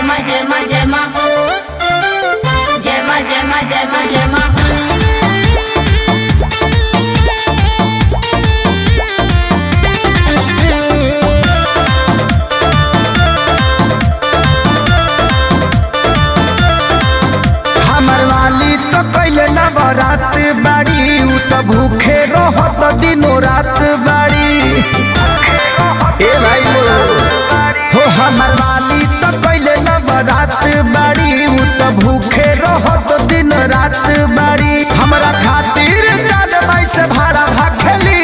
माँ जय माँ जय माँ जय माँ जय माँ जय माँ जय माँ। हमर वाली तो कैले नवरात बाड़ी उ तो भूखे रहत दिनो रात बाड़ी। ए भाई हो हमर वाली तो कैले नवरात बाड़ी उ तो भूखे रहत दिन रात बाड़ी। हमरा खातिर जान माई से भाड़ा भाखेली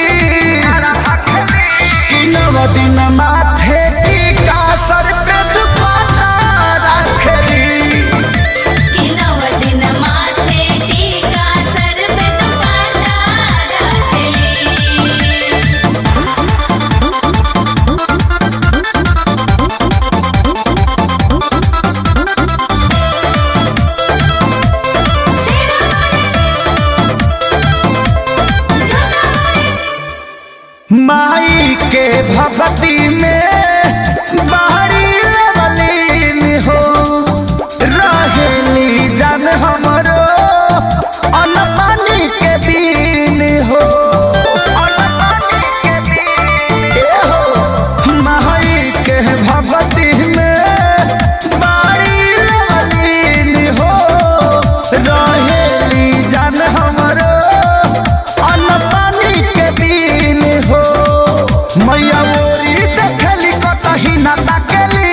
कि नव दिन माथे टीका सर पे दुपट्टा रखेली। माई के भक्ति में बाहरी लवलीन हो रहेली जान हमरो अन्न पानी के बीन हो। माई के भक्ति में बाहरी लवलीन हो रहेली जान हमरो अन्न पानी के बीन हो। मैया मोरी देखली कतही न ताकेली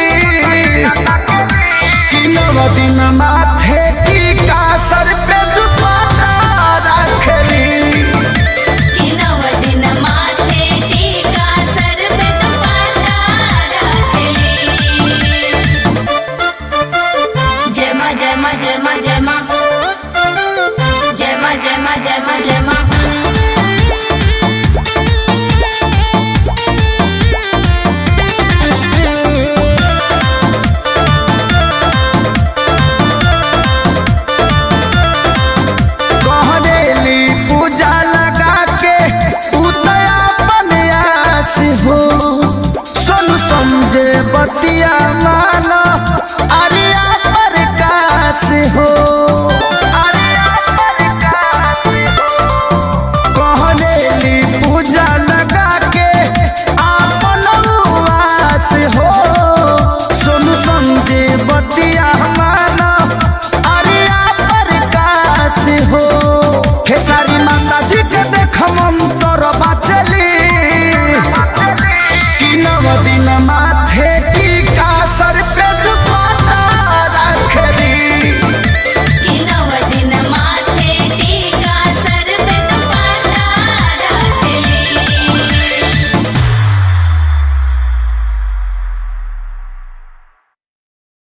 कि नव दिन माथे टीका सर पे दुपट्टा रखेली। जय माँ जय माँ जय माँ जय माँ जय माँ जय माँ जय माँ जय माँ। पूजा लगा के उतया बनयास हो सोनू समझे बतिया मानो अरिया प्रकाश हो। कहलेली पूजा लगा के आपन उपवास हो सोनू समझे बतिया मानो अरिया प्रकाश हो। खेसारी माता जी के देख मंत्र बाचली कि नव दिन माथे